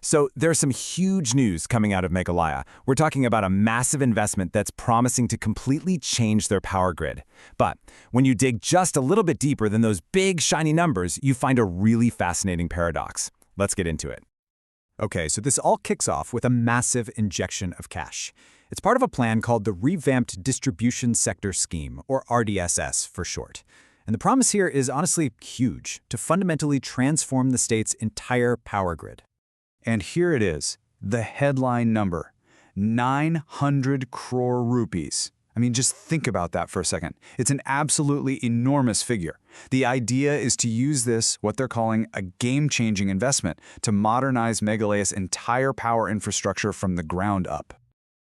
So there's some huge news coming out of Meghalaya. We're talking about a massive investment that's promising to completely change their power grid. But when you dig just a little bit deeper than those big, shiny numbers, you find a really fascinating paradox. Let's get into it. Okay, so this all kicks off with a massive injection of cash. It's part of a plan called the Revamped Distribution Sector Scheme, or RDSS for short. And the promise here is honestly huge, to fundamentally transform the state's entire power grid. And here it is, the headline number, 900 crore rupees. I mean, just think about that for a second. It's an absolutely enormous figure. The idea is to use this, what they're calling a game-changing investment, to modernize Meghalaya's entire power infrastructure from the ground up.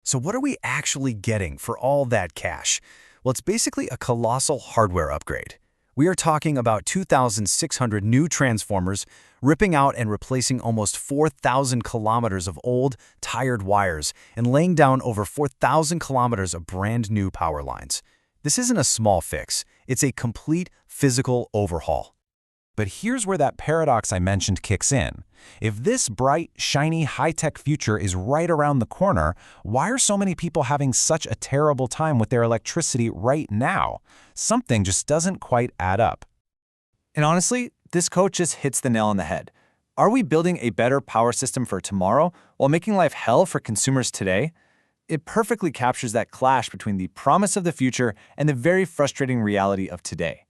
So what are we actually getting for all that cash? Well, it's basically a colossal hardware upgrade. We are talking about 2,600 new transformers, ripping out and replacing almost 4,000 kilometers of old, tired wires, and laying down over 4,000 kilometers of brand new power lines. This isn't a small fix, it's a complete physical overhaul. But here's where that paradox I mentioned kicks in. If this bright, shiny, high-tech future is right around the corner, why are so many people having such a terrible time with their electricity right now? Something just doesn't quite add up. And honestly, this quote just hits the nail on the head. Are we building a better power system for tomorrow while making life hell for consumers today? It perfectly captures that clash between the promise of the future and the very frustrating reality of today.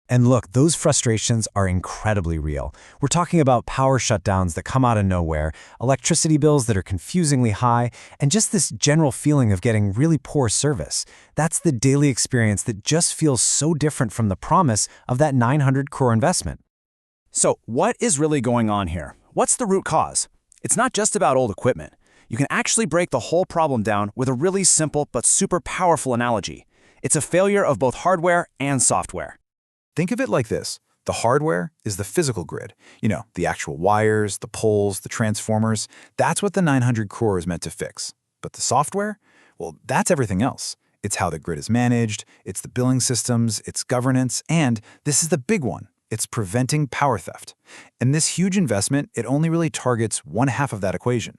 And look, those frustrations are incredibly real. We're talking about power shutdowns that come out of nowhere, electricity bills that are confusingly high, and just this general feeling of getting really poor service. That's the daily experience that just feels so different from the promise of that 900 crore investment. So what is really going on here? What's the root cause? It's not just about old equipment. You can actually break the whole problem down with a really simple but super powerful analogy. It's a failure of both hardware and software. Think of it like this. The hardware is the physical grid. You know, the actual wires, the poles, the transformers. That's what the 900 crore is meant to fix. But the software? Well, that's everything else. It's how the grid is managed, it's the billing systems, it's governance, and this is the big one. It's preventing power theft. And this huge investment, it only really targets one half of that equation.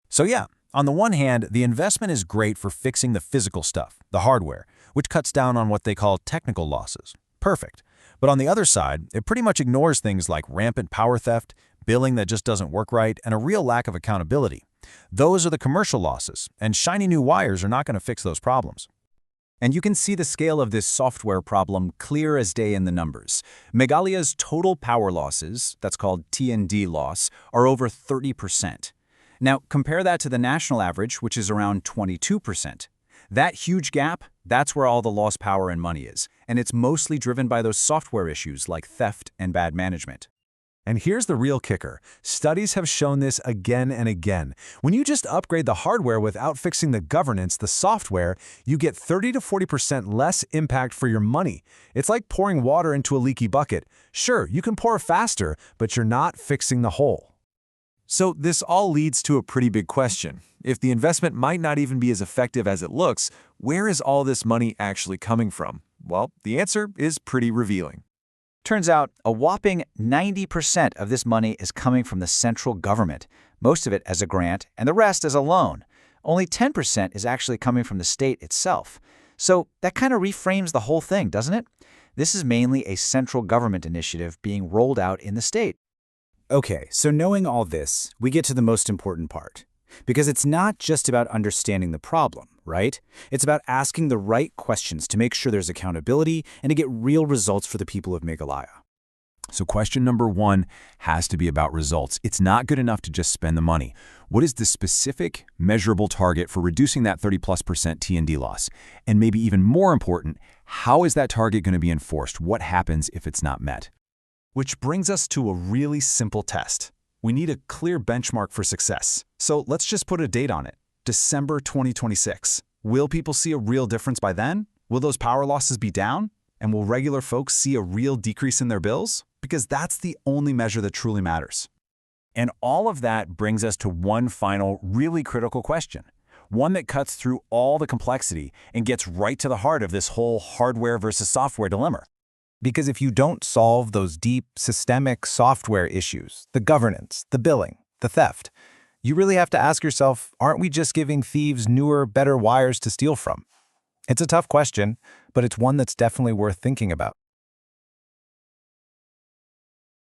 So yeah, on the one hand, the investment is great for fixing the physical stuff, the hardware, which cuts down on what they call technical losses. Perfect. But on the other side, it pretty much ignores things like rampant power theft, billing that just doesn't work right, and a real lack of accountability. Those are the commercial losses, and shiny new wires are not going to fix those problems. And you can see the scale of this software problem clear as day in the numbers. Meghalaya's total power losses, that's called T&D loss, are over 30%. Now, compare that to the national average, which is around 22%. That huge gap, that's where all the lost power and money is, and it's mostly driven by those software issues like theft and bad management. And here's the real kicker. Studies have shown this again and again. When you just upgrade the hardware without fixing the governance, the software, you get 30 to 40% less impact for your money. It's like pouring water into a leaky bucket. Sure, you can pour faster, but you're not fixing the hole. So this all leads to a pretty big question. If the investment might not even be as effective as it looks, where is all this money actually coming from? Well, the answer is pretty revealing. Turns out a whopping 90% of this money is coming from the central government, most of it as a grant and the rest as a loan. Only 10% is actually coming from the state itself. So that kind of reframes the whole thing, doesn't it? This is mainly a central government initiative being rolled out in the state. Okay, so knowing all this, we get to the most important part. Because it's not just about understanding the problem, right? It's about asking the right questions to make sure there's accountability and to get real results for the people of Meghalaya. So question number one has to be about results. It's not good enough to just spend the money. What is the specific, measurable target for reducing that 30+% T&D loss? And maybe even more important, how is that target going to be enforced? What happens if it's not met? Which brings us to a really simple test. We need a clear benchmark for success. So let's just put a date on it. December 2026. Will people see a real difference by then? Will those power losses be down? And will regular folks see a real decrease in their bills? Because that's the only measure that truly matters. And all of that brings us to one final, really critical question. One that cuts through all the complexity and gets right to the heart of this whole hardware versus software dilemma. Because if you don't solve those deep, systemic software issues, the governance, the billing, the theft, You really have to ask yourself, aren't we just giving thieves newer, better wires to steal from? It's a tough question, but it's one that's definitely worth thinking about.